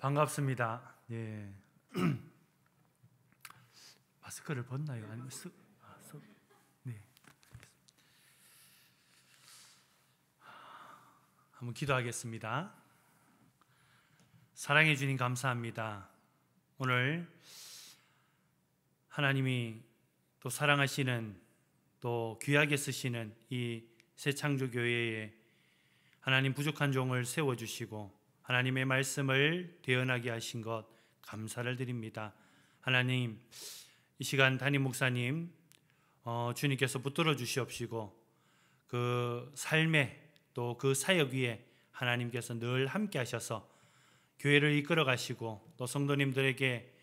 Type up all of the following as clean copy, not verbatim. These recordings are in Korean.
반갑습니다. 예. 마스크를 벗나요? 아니면 네. 한번 기도하겠습니다. 사랑해 주님 감사합니다. 오늘 하나님이 또 사랑하시는 또 귀하게 쓰시는 이 새창조교회에 하나님 부족한 종을 세워주시고 하나님의 말씀을 대언하게 하신 것 감사를 드립니다. 하나님, 이 시간 담임 목사님 주님께서 붙들어 주시옵시고 그 삶에 또 그 사역 위에 하나님께서 늘 함께 하셔서 교회를 이끌어 가시고 또 성도님들에게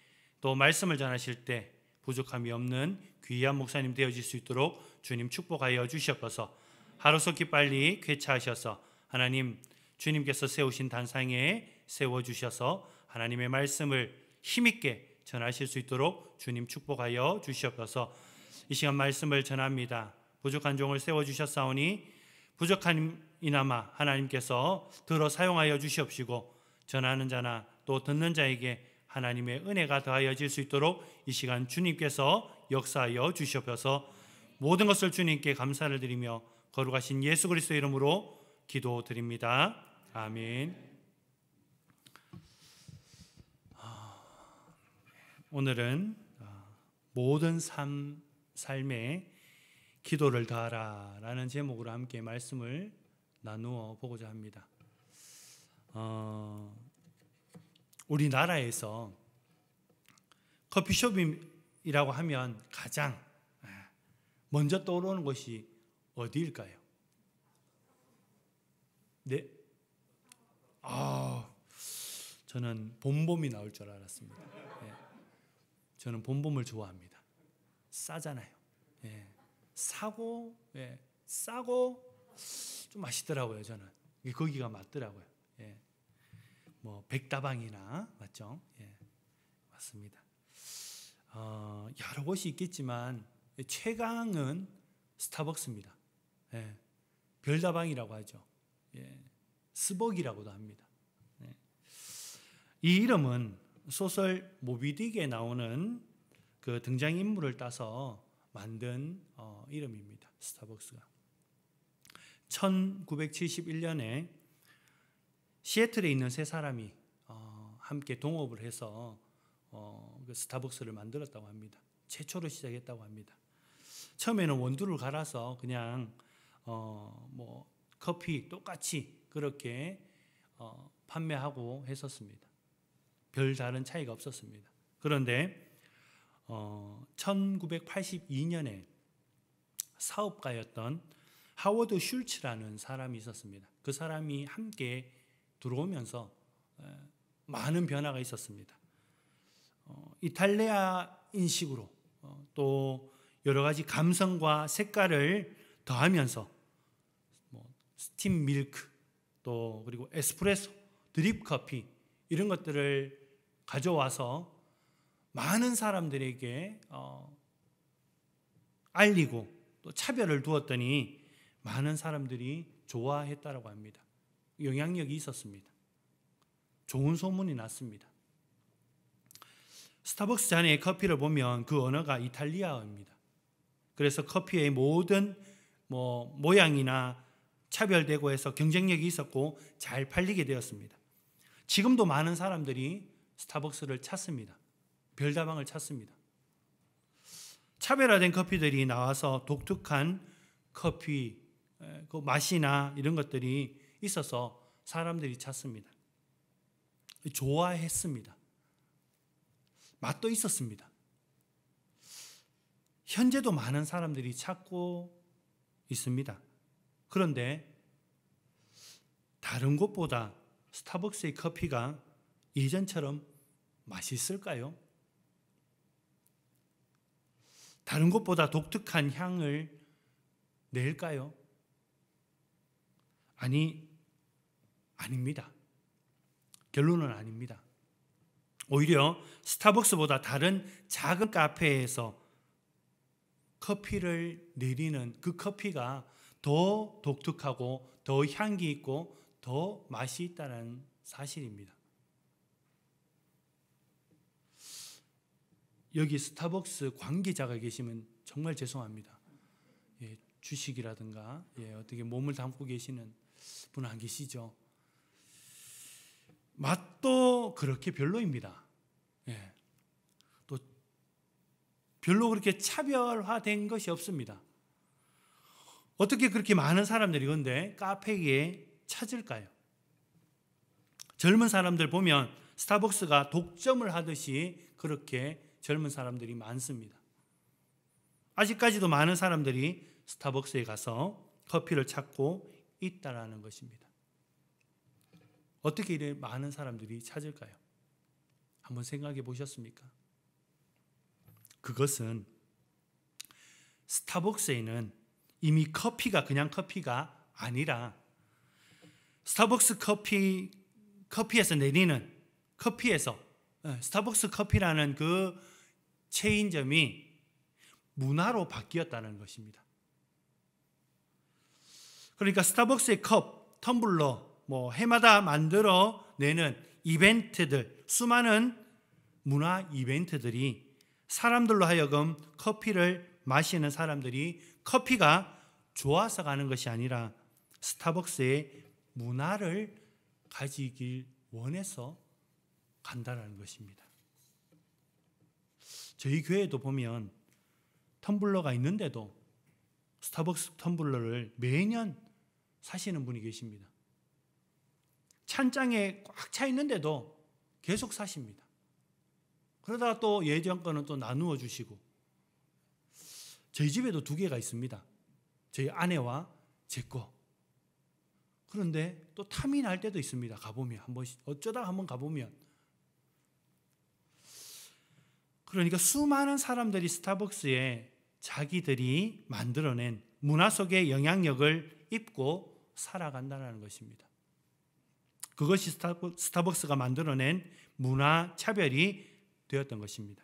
또 말씀을 전하실 때 부족함이 없는 귀한 목사님 되어질 수 있도록 주님 축복하여 주시옵소서. 하루속히 빨리 쾌차하셔서 하나님 주님께서 세우신 단상에 세워주셔서 하나님의 말씀을 힘있게 전하실 수 있도록 주님 축복하여 주시옵소서. 이 시간 말씀을 전합니다. 부족한 종을 세워주셨사오니 부족함이나마 하나님께서 들어 사용하여 주시옵시고 전하는 자나 또 듣는 자에게 하나님의 은혜가 더하여질 수 있도록 이 시간 주님께서 역사하여 주시옵소서. 모든 것을 주님께 감사를 드리며 거룩하신 예수 그리스도 이름으로 기도드립니다. 아멘. 오늘은 모든 삶에 기도를 다하라 라는 제목으로 함께 말씀을 나누어 보고자 합니다. 우리나라에서 커피숍이라고 하면 가장 먼저 떠오르는 곳이 어디일까요? 네? 저는 봄봄이 나올 줄 알았습니다. 예. 저는 봄봄을 좋아합니다. 싸잖아요. 예. 싸고 좀 맛있더라고요. 저는 거기가 맞더라고요. 예. 뭐 백다방이나 맞죠? 예. 맞습니다. 여러 곳이 있겠지만 최강은 스타벅스입니다. 예. 별다방이라고 하죠. 예. 스벅이라고도 합니다. 예. 이 이름은 소설 모비딕에 나오는 그 등장인물을 따서 만든 이름입니다. 스타벅스가 1971년에 시애틀에 있는 세 사람이 함께 동업을 해서 그 스타벅스를 만들었다고 합니다. 최초로 시작했다고 합니다. 처음에는 원두를 갈아서 그냥 뭐 커피 똑같이 그렇게 판매하고 했었습니다. 별 다른 차이가 없었습니다. 그런데 1982년에 사업가였던 하워드 슐츠라는 사람이 있었습니다. 그 사람이 함께 들어오면서 많은 변화가 있었습니다. 이탈리아 인식으로 또 여러 가지 감성과 색깔을 더하면서 스팀 밀크 또 그리고 에스프레소, 드립 커피 이런 것들을 가져와서 많은 사람들에게 알리고 또 차별을 두었더니 많은 사람들이 좋아했다라고 합니다. 영향력이 있었습니다. 좋은 소문이 났습니다. 스타벅스 잔의 커피를 보면 그 언어가 이탈리아어입니다. 그래서 커피의 모든 모양이나 차별되고 해서 경쟁력이 있었고 잘 팔리게 되었습니다. 지금도 많은 사람들이 스타벅스를 찾습니다. 별다방을 찾습니다. 차별화된 커피들이 나와서 독특한 커피 그 맛이나 이런 것들이 있어서 사람들이 찾습니다. 좋아했습니다. 맛도 있었습니다. 현재도 많은 사람들이 찾고 있습니다. 그런데 다른 곳보다 스타벅스의 커피가 예전처럼 맛있을까요? 다른 곳보다 독특한 향을 낼까요? 아닙니다. 결론은 아닙니다. 오히려 스타벅스보다 다른 작은 카페에서 커피를 내리는 그 커피가 더 독특하고 더 향기 있고 더 맛이 있다는 사실입니다. 여기 스타벅스 관계자가 계시면 정말 죄송합니다. 예, 주식이라든가 어떻게 몸을 담고 계시는 분 안 계시죠? 맛도 그렇게 별로입니다. 예, 또 별로 그렇게 차별화된 것이 없습니다. 어떻게 그렇게 많은 사람들이 근데 카페에 찾을까요? 젊은 사람들 보면 스타벅스가 독점을 하듯이 그렇게 젊은 사람들이 많습니다. 아직까지도 많은 사람들이 스타벅스에 가서 커피를 찾고 있다라는 것입니다. 어떻게 이렇게 많은 사람들이 찾을까요? 한번 생각해 보셨습니까? 그것은 스타벅스에는 이미 커피가 그냥 커피가 아니라 스타벅스 커피에서 내리는 커피에서 스타벅스 커피라는 그 체인점이 문화로 바뀌었다는 것입니다. 그러니까 스타벅스의 컵, 텀블러, 해마다 만들어 내는 이벤트들, 수많은 문화 이벤트들이 사람들로 하여금 커피를 마시는 사람들이 커피가 좋아서 가는 것이 아니라 스타벅스의 문화를 가지길 원해서 간다는 것입니다. 저희 교회에도 보면 텀블러가 있는데도 스타벅스 텀블러를 매년 사시는 분이 계십니다. 찬장에 꽉 차 있는데도 계속 사십니다. 그러다가 또 예전 거는 또 나누어 주시고, 저희 집에도 2개가 있습니다. 저희 아내와 제 거. 그런데 또 탐이 날 때도 있습니다. 가보면 한 번씩, 어쩌다가 한번 가보면. 그러니까 수많은 사람들이 스타벅스에 자기들이 만들어낸 문화 속의 영향력을 입고 살아간다는 것입니다. 그것이 스타벅스가 만들어낸 문화 차별이 되었던 것입니다.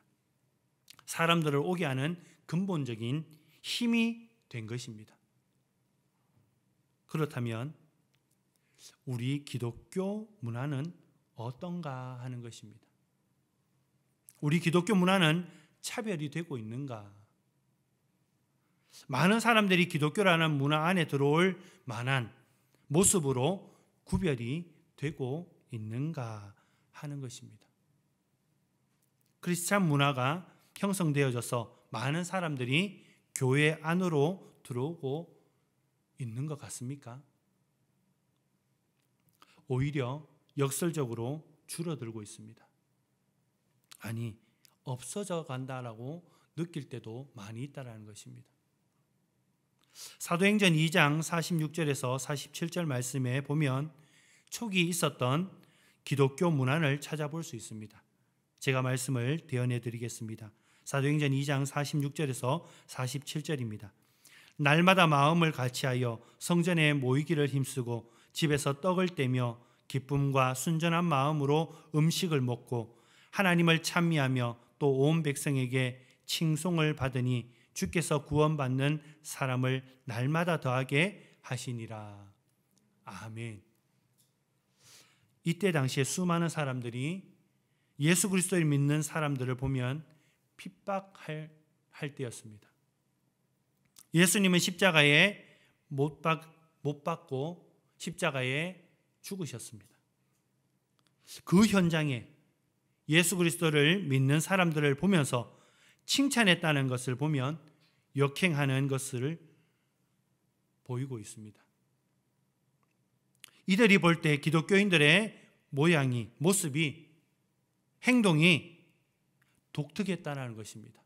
사람들을 오게 하는 근본적인 힘이 된 것입니다. 그렇다면 우리 기독교 문화는 어떤가 하는 것입니다. 우리 기독교 문화는 차별이 되고 있는가? 많은 사람들이 기독교라는 문화 안에 들어올 만한 모습으로 구별이 되고 있는가 하는 것입니다. 크리스찬 문화가 형성되어져서 많은 사람들이 교회 안으로 들어오고 있는 것 같습니까? 오히려 역설적으로 줄어들고 있습니다. 아니, 없어져 간다라고 느낄 때도 많이 있다는 것입니다. 사도행전 2장 46절에서 47절 말씀에 보면 초기 있었던 기독교 문화를 찾아볼 수 있습니다. 제가 말씀을 대언해 드리겠습니다. 사도행전 2장 46절에서 47절입니다. 날마다 마음을 같이하여 성전에 모이기를 힘쓰고 집에서 떡을 떼며 기쁨과 순전한 마음으로 음식을 먹고 하나님을 찬미하며 또 온 백성에게 칭송을 받으니 주께서 구원받는 사람을 날마다 더하게 하시니라. 아멘. 이때 당시에 수많은 사람들이 예수 그리스도를 믿는 사람들을 보면 핍박할 때였습니다. 예수님은 십자가에 못 박고 십자가에 죽으셨습니다. 그 현장에 예수 그리스도를 믿는 사람들을 보면서 칭찬했다는 것을 보면 역행하는 것을 보이고 있습니다. 이들이 볼 때 기독교인들의 모양이, 모습이, 행동이 독특했다는 것입니다.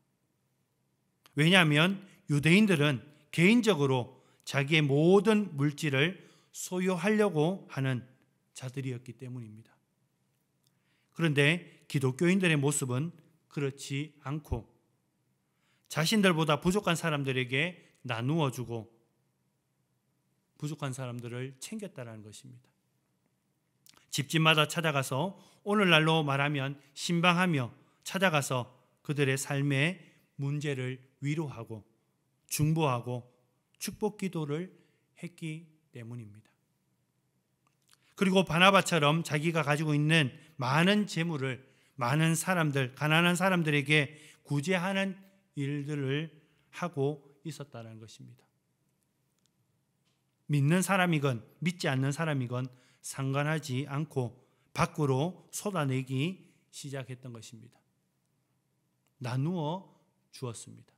왜냐하면 유대인들은 개인적으로 자기의 모든 물질을 소유하려고 하는 자들이었기 때문입니다. 그런데 기독교인들의 모습은 그렇지 않고 자신들보다 부족한 사람들에게 나누어 주고 부족한 사람들을 챙겼다는 것입니다. 집집마다 찾아가서 오늘날로 말하면 신방하며 찾아가서 그들의 삶의 문제를 위로하고 중보하고 축복 기도를 했기 때문입니다. 그리고 바나바처럼 자기가 가지고 있는 많은 재물을 많은 사람들, 가난한 사람들에게 구제하는 일들을 하고 있었다는 것입니다. 믿는 사람이건 믿지 않는 사람이건 상관하지 않고 밖으로 쏟아내기 시작했던 것입니다. 나누어 주었습니다.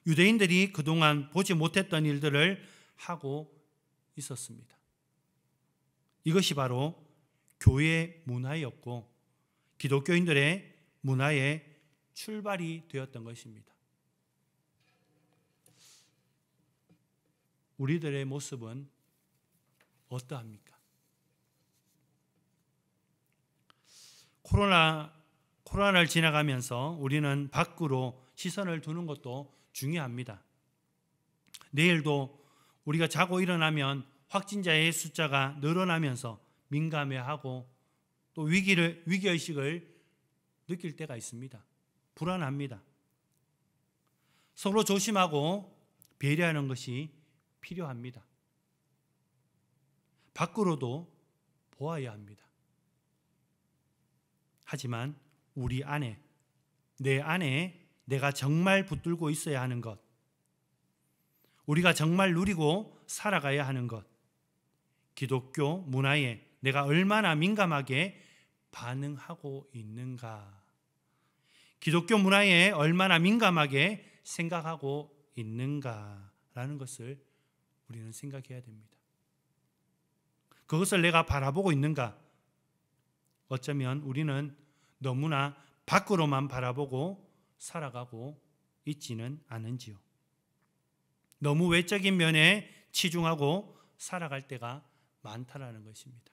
유대인들이 그동안 보지 못했던 일들을 하고 있었습니다. 이것이 바로 교회 문화였고 기독교인들의 문화의 출발이 되었던 것입니다. 우리들의 모습은 어떠합니까? 코로나를 지나가면서 우리는 밖으로 시선을 두는 것도 중요합니다. 내일도 우리가 자고 일어나면 확진자의 숫자가 늘어나면서 민감해하고 또 위기의식을 느낄 때가 있습니다. 불안합니다. 서로 조심하고 배려하는 것이 필요합니다. 밖으로도 보아야 합니다. 하지만 우리 안에, 내 안에 내가 정말 붙들고 있어야 하는 것, 우리가 정말 누리고 살아가야 하는 것, 기독교 문화에 내가 얼마나 민감하게 반응하고 있는가, 기독교 문화에 얼마나 민감하게 생각하고 있는가라는 것을 우리는 생각해야 됩니다. 그것을 내가 바라보고 있는가? 어쩌면 우리는 너무나 밖으로만 바라보고 살아가고 있지는 않은지요. 너무 외적인 면에 치중하고 살아갈 때가 많다라는 것입니다.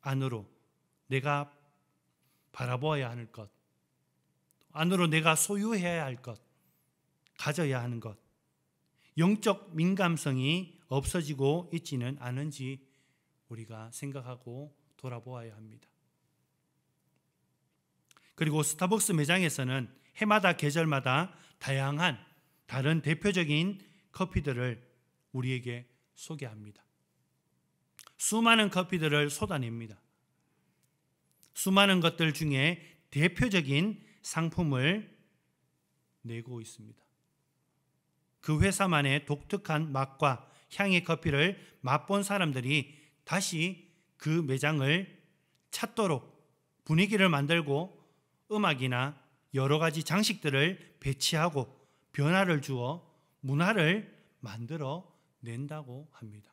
안으로 내가 바라보아야 하는 것, 안으로 내가 소유해야 할 것, 가져야 하는 것, 영적 민감성이 없어지고 있지는 않은지 우리가 생각하고 돌아보아야 합니다. 그리고 스타벅스 매장에서는 해마다 계절마다 다양한 다른 대표적인 커피들을 우리에게 소개합니다. 수많은 커피들을 쏟아냅니다. 수많은 것들 중에 대표적인 상품을 내고 있습니다. 그 회사만의 독특한 맛과 향의 커피를 맛본 사람들이 다시 그 매장을 찾도록 분위기를 만들고 음악이나 여러 가지 장식들을 배치하고 변화를 주어 문화를 만들어 낸다고 합니다.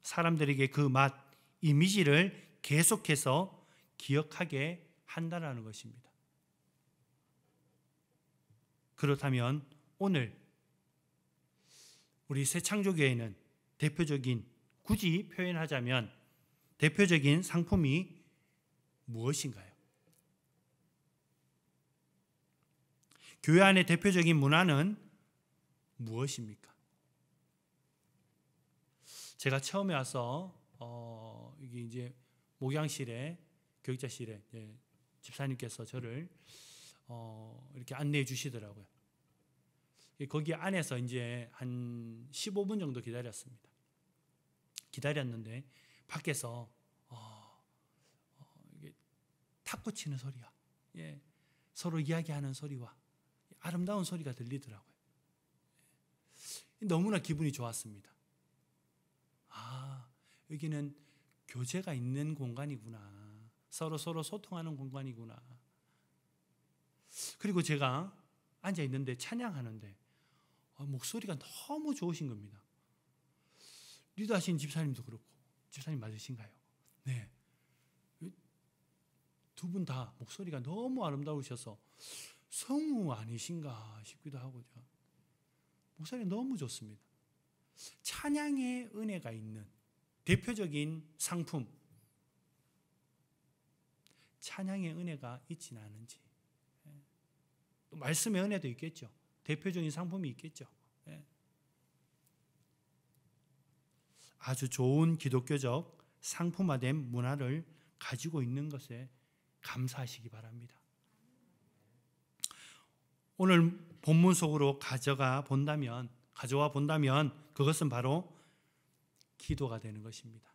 사람들에게 그 맛, 이미지를 계속해서 기억하게 한다는 것입니다. 그렇다면 오늘 우리 새창조교회는 대표적인, 굳이 표현하자면 대표적인 상품이 무엇인가요? 교회 안의 대표적인 문화는 무엇입니까? 제가 처음에 와서 이게 이제 목양실에, 교육자실에 집사님께서 저를 이렇게 안내해 주시더라고요. 거기 안에서 이제 한 15분 정도 기다렸습니다. 기다렸는데 밖에서 이게 탁구 치는 소리와 서로 이야기하는 소리와 아름다운 소리가 들리더라고요. 너무나 기분이 좋았습니다. 여기는 교제가 있는 공간이구나. 서로 소통하는 공간이구나. 그리고 제가 앉아 있는데 찬양하는데 목소리가 너무 좋으신 겁니다. 리더하신 집사님도 그렇고, 집사님 맞으신가요? 네. 두 분 다 목소리가 너무 아름다우셔서 성우 아니신가 싶기도 하고, 목소리가 너무 좋습니다. 찬양의 은혜가 있는 대표적인 상품, 찬양의 은혜가 있지는 않은지, 또 말씀의 은혜도 있겠죠. 대표적인 상품이 있겠죠. 아주 좋은 기독교적 상품화된 문화를 가지고 있는 것에 감사하시기 바랍니다. 오늘 본문 속으로 가져와 본다면 그것은 바로 기도가 되는 것입니다.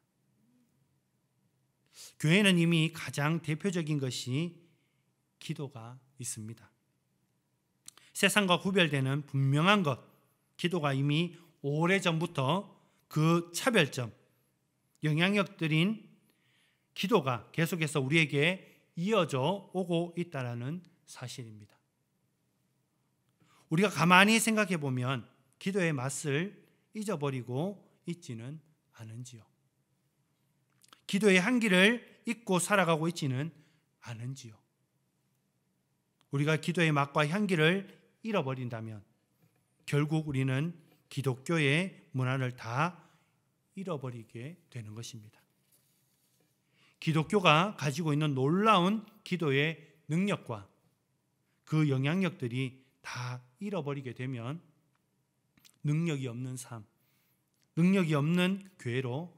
교회는 이미 가장 대표적인 것이 기도가 있습니다. 세상과 구별되는 분명한 것, 기도가 이미 오래전부터 그 차별점, 영향력들인 기도가 계속해서 우리에게 이어져 오고 있다는 사실입니다. 우리가 가만히 생각해 보면 기도의 맛을 잊어버리고 있지는 않은지요? 기도의 한기를 잊고 살아가고 있지는 않은지요? 우리가 기도의 맛과 향기를 잃어버린다면 결국 우리는 기독교의 문화를 다 잃어버리게 되는 것입니다. 기독교가 가지고 있는 놀라운 기도의 능력과 그 영향력들이 다 잃어버리게 되면 능력이 없는 삶, 능력이 없는 교회로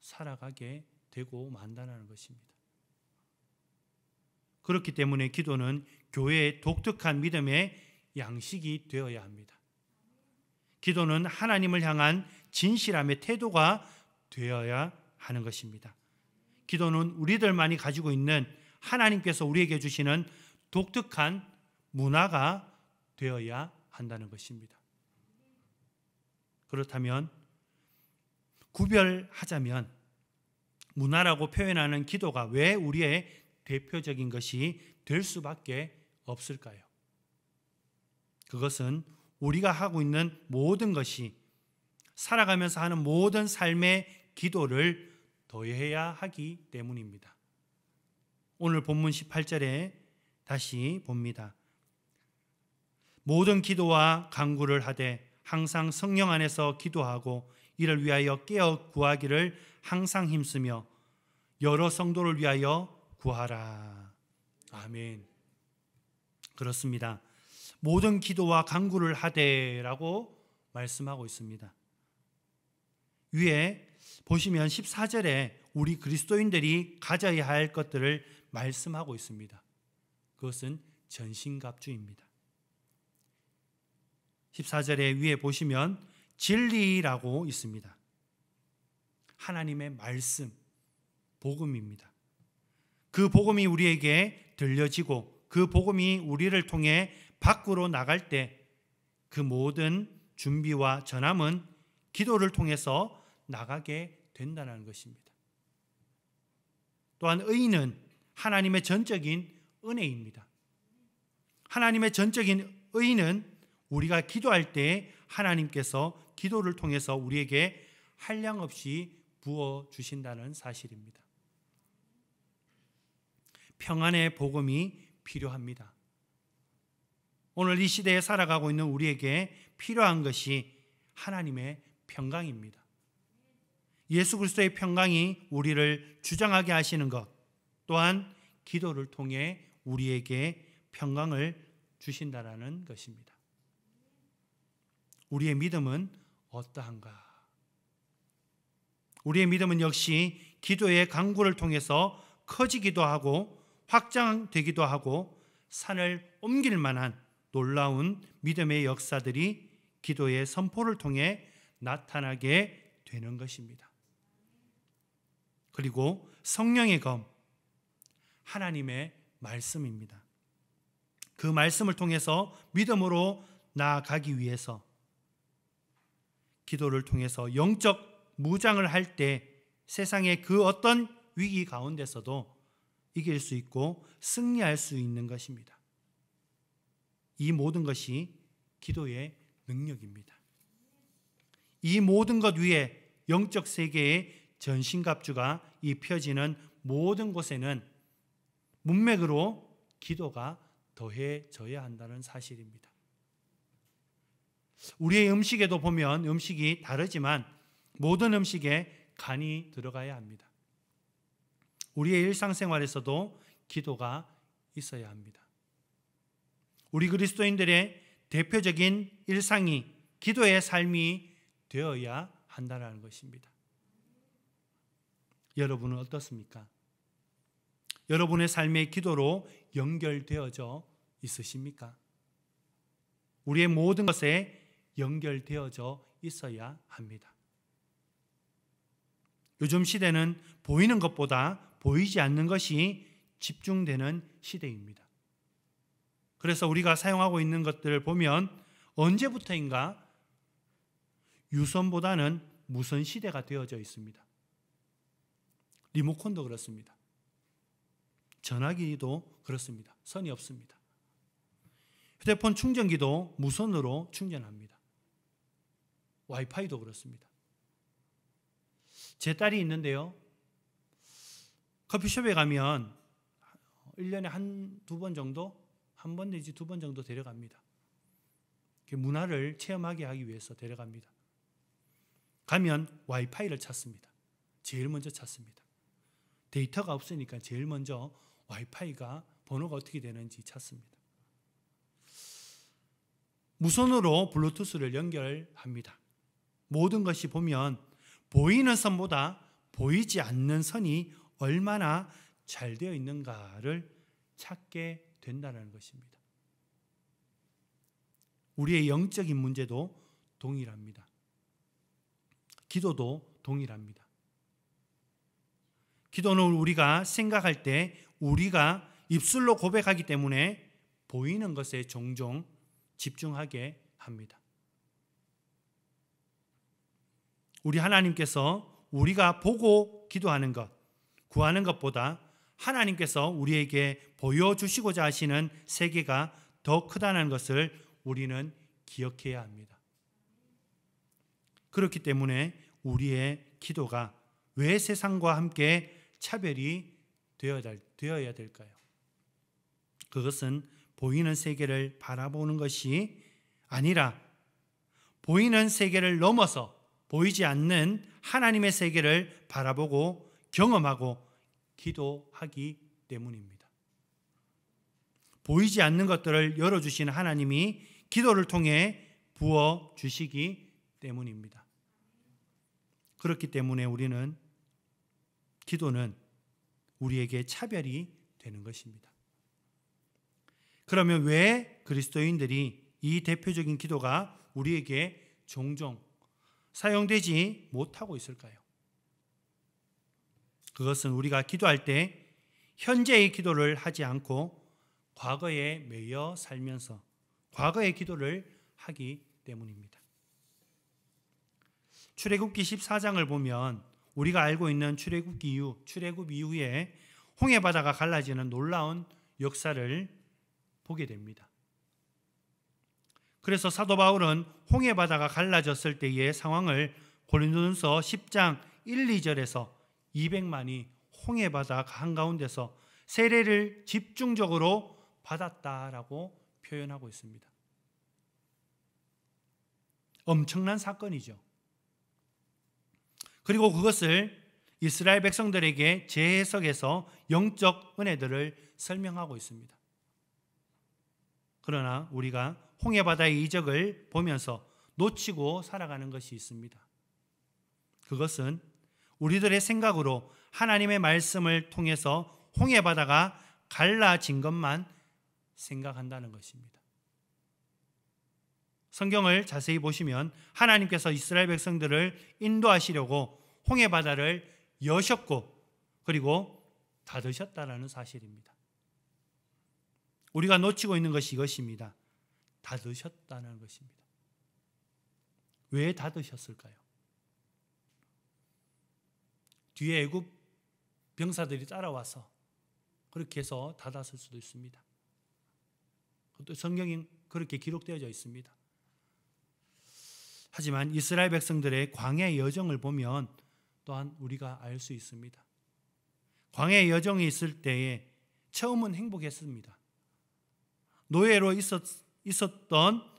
살아가게 되고 만다는 것입니다. 그렇기 때문에 기도는 교회의 독특한 믿음의 양식이 되어야 합니다. 기도는 하나님을 향한 진실함의 태도가 되어야 하는 것입니다. 기도는 우리들만이 가지고 있는 하나님께서 우리에게 주시는 독특한 문화가 되어야 한다는 것입니다. 그렇다면 구별하자면 문화라고 표현하는 기도가 왜 우리의 대표적인 것이 될 수밖에 없을까요? 그것은 우리가 하고 있는 모든 것이 살아가면서 하는 모든 삶의 기도를 더해야 하기 때문입니다. 오늘 본문 18절에 다시 봅니다. 모든 기도와 간구를 하되 항상 성령 안에서 기도하고 이를 위하여 깨어 구하기를 항상 힘쓰며 여러 성도를 위하여 구하라. 아멘. 그렇습니다. 모든 기도와 간구를 하되라고 말씀하고 있습니다. 위에 보시면 14절에 우리 그리스도인들이 가져야 할 것들을 말씀하고 있습니다. 그것은 전신갑주입니다. 14절에 위에 보시면 진리라고 있습니다. 하나님의 말씀, 복음입니다. 그 복음이 우리에게 들려지고 그 복음이 우리를 통해 밖으로 나갈 때 그 모든 준비와 전함은 기도를 통해서 나가게 된다는 것입니다. 또한 의는 하나님의 전적인 은혜입니다. 하나님의 전적인 의는 우리가 기도할 때 하나님께서 기도를 통해서 우리에게 한량없이 부어주신다는 사실입니다. 평안의 복음이 필요합니다. 오늘 이 시대에 살아가고 있는 우리에게 필요한 것이 하나님의 평강입니다. 예수 그리스도의 평강이 우리를 주장하게 하시는 것, 또한 기도를 통해 우리에게 평강을 주신다라는 것입니다. 우리의 믿음은 어떠한가? 우리의 믿음은 역시 기도의 간구를 통해서 커지기도 하고 확장되기도 하고 산을 옮길 만한 놀라운 믿음의 역사들이 기도의 선포를 통해 나타나게 되는 것입니다. 그리고 성령의 검, 하나님의 말씀입니다. 그 말씀을 통해서 믿음으로 나아가기 위해서 기도를 통해서 영적 무장을 할 때 세상의 그 어떤 위기 가운데서도 이길 수 있고 승리할 수 있는 것입니다. 이 모든 것이 기도의 능력입니다. 이 모든 것 위에 영적 세계의 전신갑주가 입혀지는 모든 곳에는 문맥으로 기도가 더해져야 한다는 사실입니다. 우리의 음식에도 보면 음식이 다르지만 모든 음식에 간이 들어가야 합니다. 우리의 일상생활에서도 기도가 있어야 합니다. 우리 그리스도인들의 대표적인 일상이 기도의 삶이 되어야 한다는 것입니다. 여러분은 어떻습니까? 여러분의 삶의 기도로 연결되어져 있으십니까? 우리의 모든 것에 연결되어져 있어야 합니다. 요즘 시대는 보이는 것보다 보이지 않는 것이 집중되는 시대입니다. 그래서 우리가 사용하고 있는 것들을 보면 언제부터인가 유선보다는 무선 시대가 되어져 있습니다. 리모컨도 그렇습니다. 전화기도 그렇습니다. 선이 없습니다. 휴대폰 충전기도 무선으로 충전합니다. 와이파이도 그렇습니다. 제 딸이 있는데요. 커피숍에 가면 1년에 두 번 정도, 한 번 내지 두 번 정도 데려갑니다. 문화를 체험하게 하기 위해서 데려갑니다. 가면 와이파이를 찾습니다. 제일 먼저 찾습니다. 데이터가 없으니까 제일 먼저 와이파이가 번호가 어떻게 되는지 찾습니다. 무선으로 블루투스를 연결합니다. 모든 것이 보면 보이는 선보다 보이지 않는 선이 얼마나 잘 되어 있는가를 찾게 된다는 것입니다. 우리의 영적인 문제도 동일합니다. 기도도 동일합니다. 기도는 우리가 생각할 때 우리가 입술로 고백하기 때문에 보이는 것에 종종 집중하게 합니다. 우리 하나님께서 우리가 보고 기도하는 것, 구하는 것보다 하나님께서 우리에게 보여주시고자 하시는 세계가 더 크다는 것을 우리는 기억해야 합니다. 그렇기 때문에 우리의 기도가 왜 세상과 함께 차별이 되어야 될까요? 그것은 보이는 세계를 바라보는 것이 아니라 보이는 세계를 넘어서 보이지 않는 하나님의 세계를 바라보고 경험하고 기도하기 때문입니다. 보이지 않는 것들을 열어주시는 하나님이 기도를 통해 부어주시기 때문입니다. 그렇기 때문에 우리는 기도는 우리에게 차별이 되는 것입니다. 그러면 왜 그리스도인들이 이 대표적인 기도가 우리에게 종종 사용되지 못하고 있을까요? 그것은 우리가 기도할 때 현재의 기도를 하지 않고 과거에 매여 살면서 과거의 기도를 하기 때문입니다. 출애굽기 14장을 보면 우리가 알고 있는 출애굽 이후에 홍해바다가 갈라지는 놀라운 역사를 보게 됩니다. 그래서 사도 바울은 홍해바다가 갈라졌을 때의 상황을 고린도전서 10장 1, 2절에서 200만이 홍해바다 한가운데서 세례를 집중적으로 받았다라고 표현하고 있습니다. 엄청난 사건이죠. 그리고 그것을 이스라엘 백성들에게 재해석해서 영적 은혜들을 설명하고 있습니다. 그러나 우리가 홍해바다의 이적을 보면서 놓치고 살아가는 것이 있습니다. 그것은 우리들의 생각으로 하나님의 말씀을 통해서 홍해바다가 갈라진 것만 생각한다는 것입니다. 성경을 자세히 보시면 하나님께서 이스라엘 백성들을 인도하시려고 홍해바다를 여셨고 그리고 닫으셨다라는 사실입니다. 우리가 놓치고 있는 것이 이것입니다. 닫으셨다는 것입니다. 왜 닫으셨을까요? 뒤에 애굽 병사들이 따라와서 그렇게 해서 닫았을 수도 있습니다. 또 성경에 그렇게 기록되어져 있습니다. 하지만 이스라엘 백성들의 광야의 여정을 보면 또한 우리가 알 수 있습니다. 광야의 여정이 있을 때에 처음은 행복했습니다. 노예로 있었던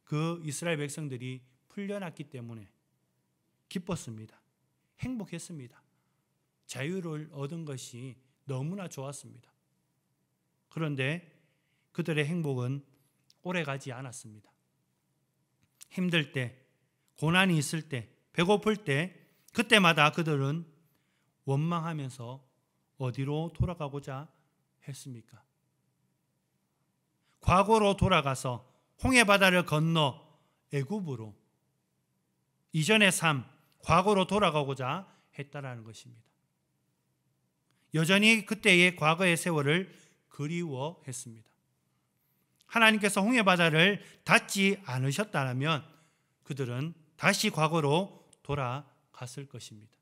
그 이스라엘 백성들이 풀려났기 때문에 기뻤습니다. 행복했습니다. 자유를 얻은 것이 너무나 좋았습니다. 그런데 그들의 행복은 오래가지 않았습니다. 힘들 때, 고난이 있을 때, 배고플 때 그때마다 그들은 원망하면서 어디로 돌아가고자 했습니까? 과거로 돌아가서 홍해바다를 건너 애굽으로 이전의 삶, 과거로 돌아가고자 했다라는 것입니다. 여전히 그때의 과거의 세월을 그리워했습니다. 하나님께서 홍해바다를 닫지 않으셨다면 그들은 다시 과거로 돌아갔을 것입니다.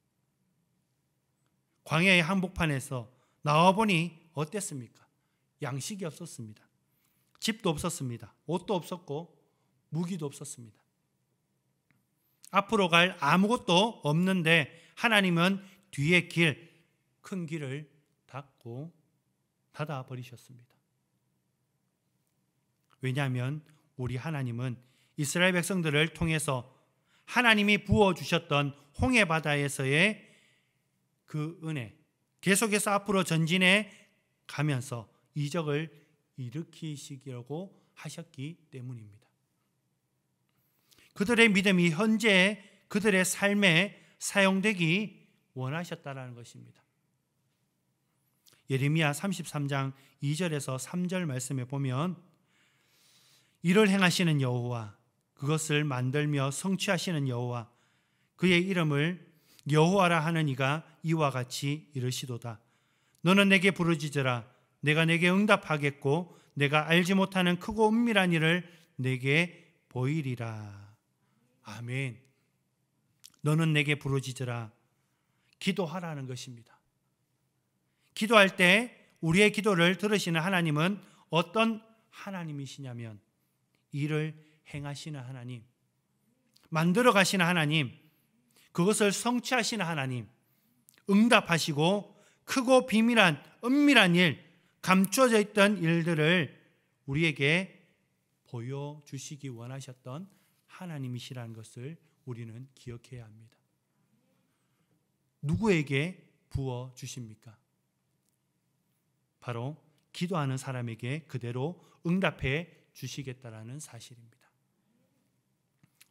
광야의 한복판에서 나와보니 어땠습니까? 양식이 없었습니다. 집도 없었습니다. 옷도 없었고 무기도 없었습니다. 앞으로 갈 아무것도 없는데 하나님은 뒤에 큰 길을 닫아버리셨습니다. 왜냐하면 우리 하나님은 이스라엘 백성들을 통해서 하나님이 부어주셨던 홍해바다에서의 그 은혜, 계속해서 앞으로 전진해 가면서 이적을 일으키시려고 하셨기 때문입니다. 그들의 믿음이 현재 그들의 삶에 사용되기 원하셨다는 것입니다. 예레미야 33장 2절에서 3절 말씀에 보면 이를 행하시는 여호와, 그것을 만들며 성취하시는 여호와, 그의 이름을 여호와라 하는 이가 이와 같이 이르시도다. 너는 내게 부르짖으라. 내가 내게 응답하겠고 내가 알지 못하는 크고 은밀한 일을 내게 보이리라. 아멘. 너는 내게 부르짖으라. 기도하라는 것입니다. 기도할 때 우리의 기도를 들으시는 하나님은 어떤 하나님이시냐면 일을 행하시는 하나님, 만들어 가시는 하나님, 그것을 성취하시는 하나님, 응답하시고 크고 비밀한 은밀한 일, 감춰져 있던 일들을 우리에게 보여주시기 원하셨던 하나님이시라는 것을 우리는 기억해야 합니다. 누구에게 부어주십니까? 바로 기도하는 사람에게 그대로 응답해 주시겠다라는 사실입니다.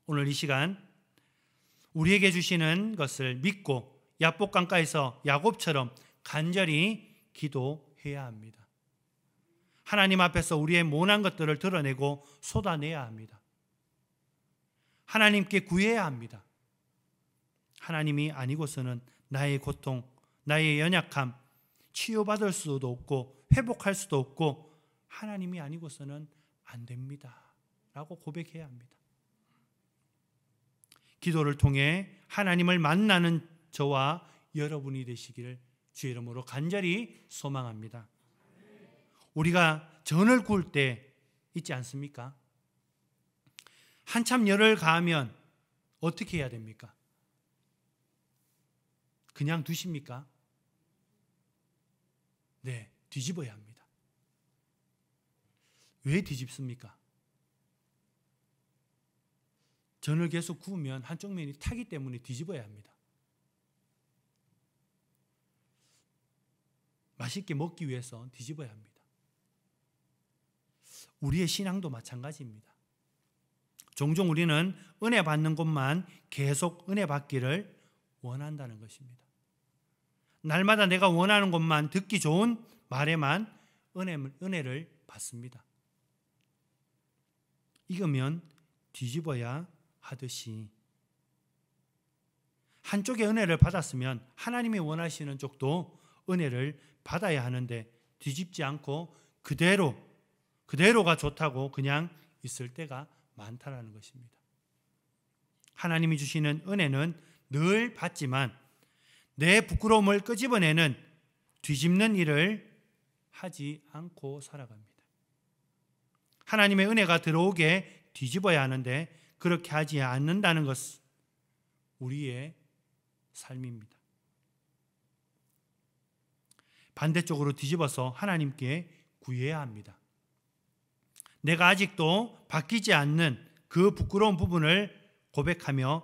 오늘 이 시간 우리에게 주시는 것을 믿고 야복강가에서 야곱처럼 간절히 기도해야 합니다. 하나님 앞에서 우리의 모난 것들을 드러내고 쏟아내야 합니다. 하나님께 구해야 합니다. 하나님이 아니고서는 나의 고통, 나의 연약함, 치유받을 수도 없고 회복할 수도 없고 하나님이 아니고서는 안 됩니다 라고 고백해야 합니다. 기도를 통해 하나님을 만나는 저와 여러분이 되시기를 주의 이름으로 간절히 소망합니다. 우리가 전을 구울 때 있지 않습니까? 한참 열을 가하면 어떻게 해야 됩니까? 그냥 두십니까? 네, 뒤집어야 합니다. 왜 뒤집습니까? 전을 계속 구우면 한쪽 면이 타기 때문에 뒤집어야 합니다. 맛있게 먹기 위해서 뒤집어야 합니다. 우리의 신앙도 마찬가지입니다. 종종 우리는 은혜 받는 곳만 계속 은혜 받기를 원한다는 것입니다. 날마다 내가 원하는 것만 듣기 좋은 말에만 은혜를 받습니다. 익으면 뒤집어야 하듯이 한쪽의 은혜를 받았으면 하나님이 원하시는 쪽도 은혜를 받아야 하는데 뒤집지 않고 그대로가 좋다고 그냥 있을 때가 많다라는 것입니다. 하나님이 주시는 은혜는 늘 받지만 내 부끄러움을 끄집어내는 뒤집는 일을 하지 않고 살아갑니다. 하나님의 은혜가 들어오게 뒤집어야 하는데 그렇게 하지 않는다는 것은 우리의 삶입니다. 반대쪽으로 뒤집어서 하나님께 구해야 합니다. 내가 아직도 바뀌지 않는 그 부끄러운 부분을 고백하며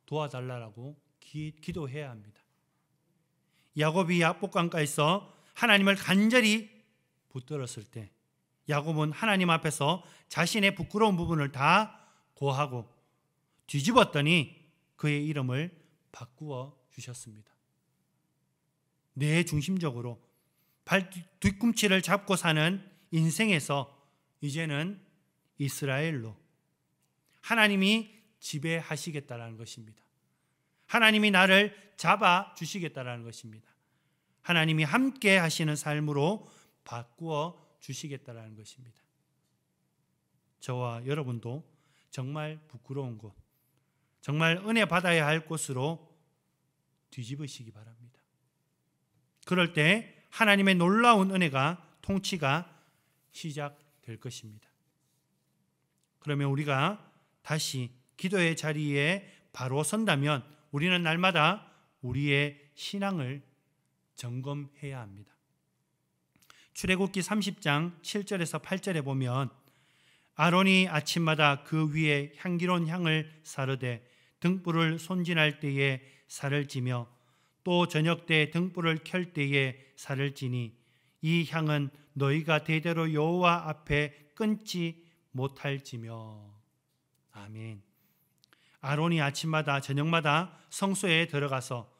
도와달라고 기도해야 합니다. 야곱이 야복강가에서 하나님을 간절히 붙들었을 때 야곱은 하나님 앞에서 자신의 부끄러운 부분을 다 고하고 뒤집었더니 그의 이름을 바꾸어 주셨습니다. 내 중심적으로 발 뒤꿈치를 잡고 사는 인생에서 이제는 이스라엘로 하나님이 지배하시겠다라는 것입니다. 하나님이 나를 잡아 주시겠다라는 것입니다. 하나님이 함께 하시는 삶으로 바꾸어 주시겠다라는 것입니다. 저와 여러분도 정말 부끄러운 곳, 정말 은혜 받아야 할 곳으로 뒤집으시기 바랍니다. 그럴 때 하나님의 놀라운 은혜가, 통치가 시작될 것입니다. 그러면 우리가 다시 기도의 자리에 바로 선다면 우리는 날마다 우리의 신앙을 점검해야 합니다. 출애굽기 30장 7절에서 8절에 보면 아론이 아침마다 그 위에 향기로운 향을 사르되 등불을 손질할 때에 살을 찌며 또 저녁 때 등불을 켤 때에 살을 찌니 이 향은 너희가 대대로 여호와 앞에 끊지 못할지며. 아멘. 아론이 아침마다 저녁마다 성소에 들어가서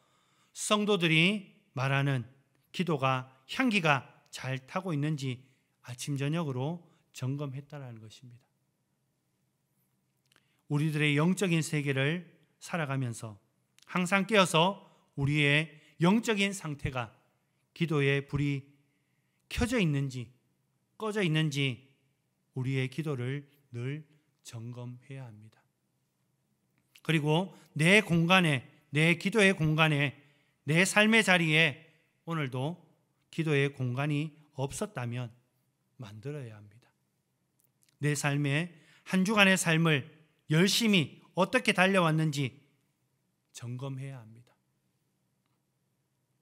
성도들이 말하는 기도가 향기가 잘 타고 있는지 아침 저녁으로 점검했다라는 것입니다. 우리들의 영적인 세계를 살아가면서 항상 깨어서 우리의 영적인 상태가 기도의 불이 켜져 있는지 꺼져 있는지 우리의 기도를 늘 점검해야 합니다. 그리고 내 공간에, 내 기도의 공간에, 내 삶의 자리에 오늘도 기도의 공간이 없었다면 만들어야 합니다. 내 삶의 한 주간의 삶을 열심히 어떻게 달려왔는지 점검해야 합니다.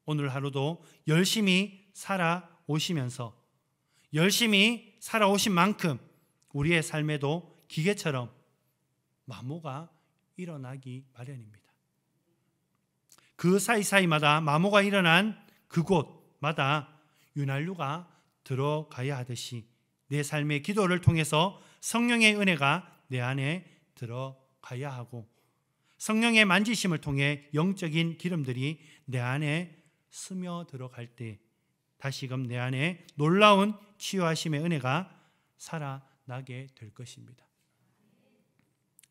오늘 하루도 열심히 살아오시면서 열심히 살아오신 만큼 우리의 삶에도 기계처럼 마모가 일어나기 마련입니다. 그 사이사이마다 마모가 일어난 그곳마다 윤활유가 들어가야 하듯이 내 삶의 기도를 통해서 성령의 은혜가 내 안에 들어가야 하고 성령의 만지심을 통해 영적인 기름들이 내 안에 스며들어갈 때 다시금 내 안에 놀라운 치유하심의 은혜가 살아나게 될 것입니다.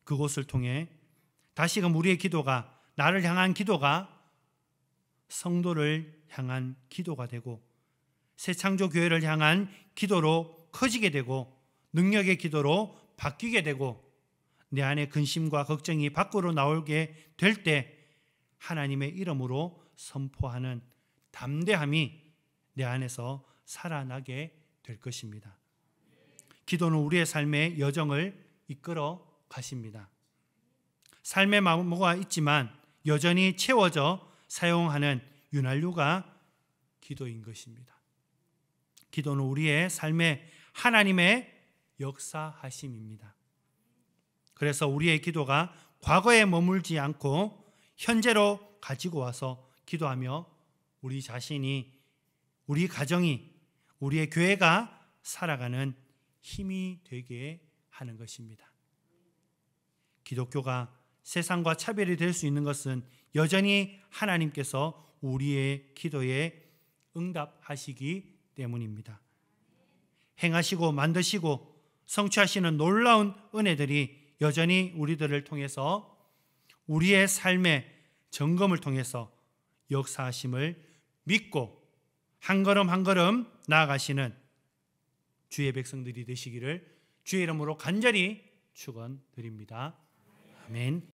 그곳을 통해 다시금 우리의 기도가, 나를 향한 기도가 성도를 향한 기도가 되고 새창조교회를 향한 기도로 커지게 되고 능력의 기도로 바뀌게 되고 내 안에 근심과 걱정이 밖으로 나오게 될 때 하나님의 이름으로 선포하는 담대함이 내 안에서 살아나게 될 것입니다. 기도는 우리의 삶의 여정을 이끌어 가십니다. 삶의 마모가 있지만 여전히 채워져 사용하는 윤활유가 기도인 것입니다. 기도는 우리의 삶에 하나님의 역사하심입니다. 그래서 우리의 기도가 과거에 머물지 않고 현재로 가지고 와서 기도하며 우리 자신이, 우리 가정이, 우리의 교회가 살아가는 힘이 되게 하는 것입니다. 기독교가 세상과 차별이 될 수 있는 것은 여전히 하나님께서 우리의 기도에 응답하시기 때문입니다. 행하시고 만드시고 성취하시는 놀라운 은혜들이 여전히 우리들을 통해서 우리의 삶의 점검을 통해서 역사하심을 믿고 한 걸음 한 걸음 나아가시는 주의 백성들이 되시기를 주의 이름으로 간절히 축원드립니다. 아멘.